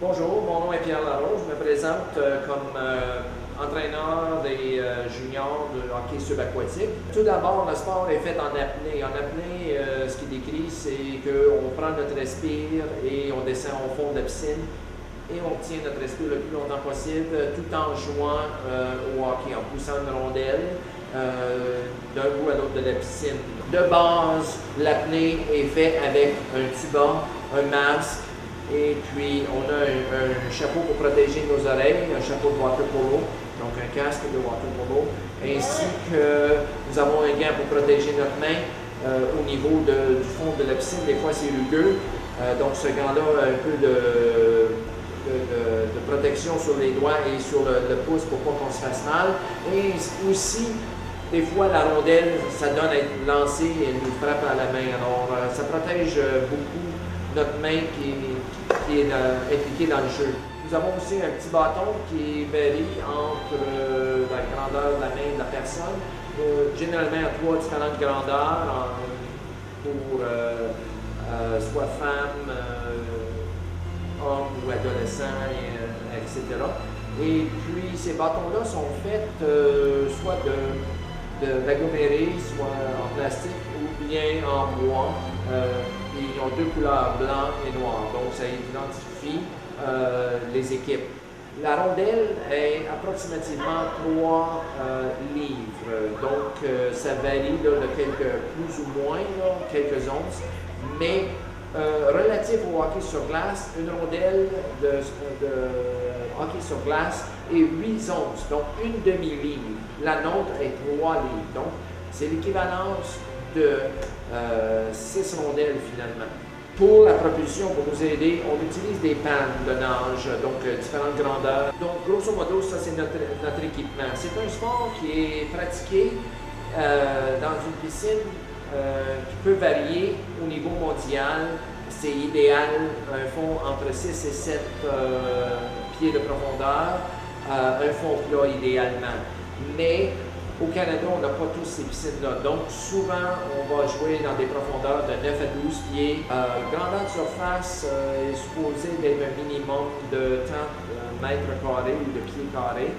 Bonjour, mon nom est Pierre Larose. Je me présente comme entraîneur des juniors de hockey subaquatique. Tout d'abord, le sport est fait en apnée. En apnée, ce qui décrit, c'est qu'on prend notre respire et on descend au fond de la piscine et on tient notre respire le plus longtemps possible tout en jouant au hockey, en poussant une rondelle d'un bout à l'autre de la piscine. De base, l'apnée est faite avec un tuba, un masque, et puis on a un chapeau pour protéger nos oreilles, un chapeau de water polo, donc un casque de water polo, ainsi que nous avons un gant pour protéger notre main au niveau du fond de la piscine. Des fois c'est rugueux, donc ce gant-là a un peu de protection sur les doigts et sur le pouce pour pas qu'on se fasse mal. Et aussi, des fois, la rondelle, ça donne à être lancée et elle nous frappe à la main. Alors, ça protège beaucoup notre main qui est impliquée dans le jeu. Nous avons aussi un petit bâton qui varie entre la grandeur de la main de la personne, généralement à 3 différentes grandeurs pour soit femme, homme ou adolescent, etc. Et puis ces bâtons-là sont faits soit d'agglomérer, soit en plastique ou bien en bois. Ils ont deux couleurs, blanc et noir, donc ça identifie les équipes. La rondelle est approximativement 3 livres, donc ça varie là, de quelques plus ou moins, là, quelques onces, mais relatif au hockey sur glace, une rondelle de hockey sur glace est 8 onces, donc une demi-livre. La nôtre est 3 livres, donc c'est l'équivalence de 6 rondelles finalement. Pour la propulsion, pour nous aider, on utilise des pannes de nage, donc différentes grandeurs. Donc grosso modo, ça c'est notre équipement. C'est un sport qui est pratiqué dans une piscine qui peut varier au niveau mondial. C'est idéal, un fond entre 6 et 7 pieds de profondeur, un fond plat idéalement. Mais au Canada, on n'a pas tous ces piscines-là. Donc souvent, on va jouer dans des profondeurs de 9 à 12 pieds. Grandeur de surface est supposée d'être un minimum de 30 mètres carrés ou de pieds carrés.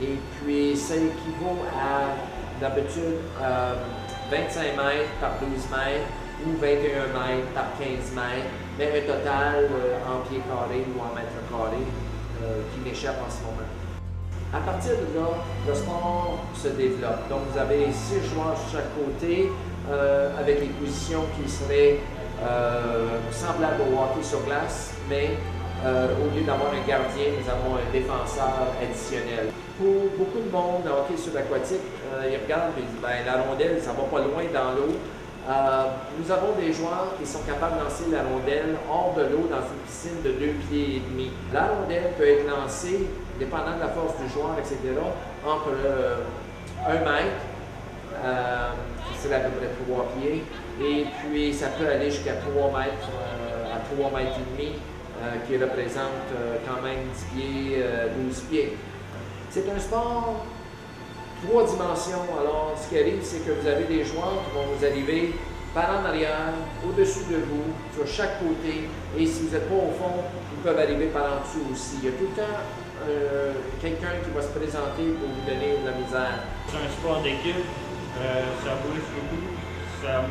Et puis, ça équivaut à d'habitude 25 mètres par 12 mètres ou 21 mètres par 15 mètres, mais un total en pieds carrés ou en mètres carrés qui m'échappe en ce moment. À partir de là, le sport se développe. Donc, vous avez 6 joueurs sur chaque côté avec des positions qui seraient semblables au hockey sur glace, mais au lieu d'avoir un gardien, nous avons un défenseur additionnel. Pour beaucoup de monde, le hockey subaquatique, ils regardent et disent ben, la rondelle, ça va pas loin dans l'eau. Nous avons des joueurs qui sont capables de lancer la rondelle hors de l'eau dans une piscine de 2 pieds et demi. La rondelle peut être lancée, dépendant de la force du joueur, etc., entre 1 mètre, c'est à peu près 3 pieds, et puis ça peut aller jusqu'à 3 mètres, à 3 mètres et demi, qui représente quand même 10 pieds, 12 pieds. C'est un sport 3 dimensions. Alors, ce qui arrive, c'est que vous avez des joueurs qui vont vous arriver par en arrière, au-dessus de vous, sur chaque côté, et si vous n'êtes pas au fond, ils peuvent arriver par en dessous aussi. Il y a tout le temps quelqu'un qui va se présenter pour vous donner de la misère. C'est un sport d'équipe, ça bouge beaucoup, ça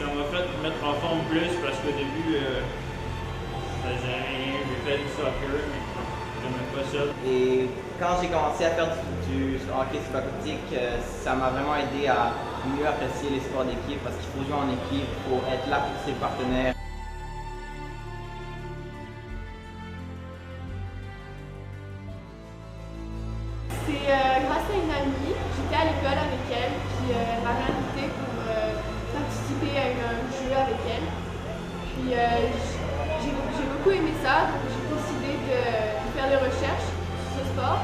m'a fait me mettre en forme plus parce qu'au début, je faisais rien, j'ai fait du soccer, mais j'aimais pas ça. Et quand j'ai commencé à faire du hockey subaquatique, ça m'a vraiment aidé à mieux apprécier les sports d'équipe parce qu'il faut jouer en équipe, il faut être là pour ses partenaires. C'est grâce à une amie, j'étais à l'école avec elle, puis elle m'avait invité pour participer à un jeu avec elle. Puis j'ai beaucoup aimé ça, donc j'ai décidé de faire des recherches sur ce sport.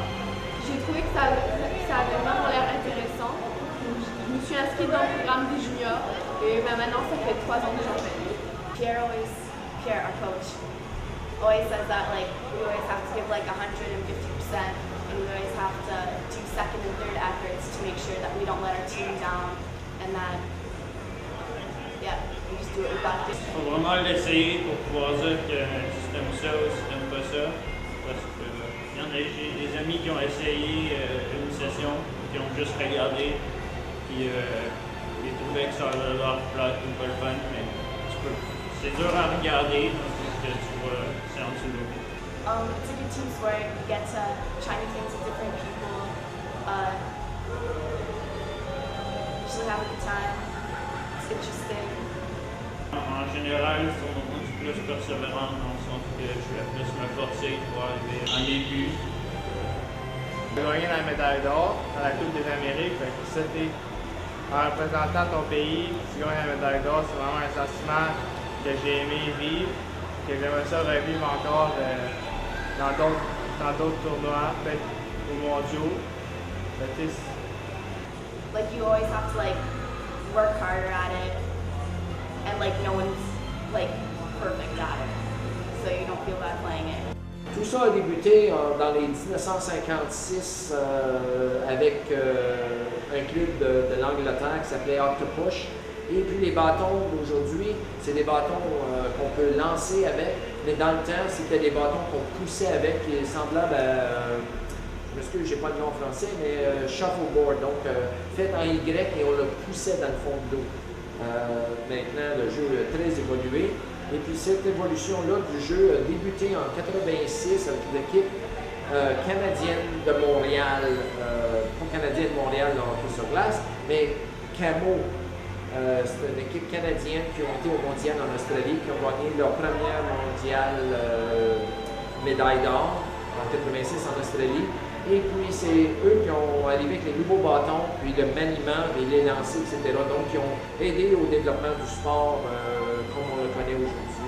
J'ai trouvé que ça avait vraiment l'air intéressant. Donc, je me suis inscrite dans le programme des juniors et maintenant ça fait 3 ans que j'en fais. Pierre, our coach, always says that like we always have to give like 150%, and we always have to do second and third efforts to make sure that we don't let our team down, and that we just do it without Il faut vraiment l'essayer pour pouvoir dire que si t'aimes ça ou si t'aimes pas ça. Parce que j'ai des amis qui ont essayé une session, qui ont juste regardé, puis ils trouvaient que ça avait l'air plate ou pas le fun, mais c'est dur à regarder, donc que tu vois, c'est en dessous de l'eau. It's a good team sport. You get to try new things with different people. Just have a good time. It's interesting. En général, je suis plus persévérant dans le sens que je vais plus me forcer pour arriver en début. J'ai gagné la médaille d'or à la Coupe des Amériques. C'était en représentant ton pays, tu gagnes la médaille d'or, c'est vraiment un sentiment que j'ai aimé vivre, que j'aimerais ça revivre encore dans d'autres tournois, peut-être aux mondiaux. Like you always have to like work harder at it, and like no one's like perfect at it, so you don't feel bad playing it. Tout ça a débuté dans les 1956 avec un club de l'Angleterre qui s'appelait Octopush. Et puis les bâtons d'aujourd'hui, c'est des bâtons qu'on peut lancer avec, mais dans le temps, c'était des bâtons qu'on poussait avec, qui est semblable à, je m'excuse, j'ai pas le nom en français, mais shuffleboard, donc fait en Y et on le poussait dans le fond de l'eau. Maintenant, le jeu est très évolué. Et puis cette évolution-là du jeu a débuté en 86 avec l'équipe canadienne de Montréal, pas canadienne de Montréal dans hockey sur glace, mais Camo. C'est une équipe canadienne qui ont été au mondial en Australie, qui ont gagné leur première mondiale médaille d'or en 86 en Australie. Et puis c'est eux qui ont arrivé avec les nouveaux bâtons, puis le maniement et les lancers, etc. Donc qui ont aidé au développement du sport comme on le connaît aujourd'hui.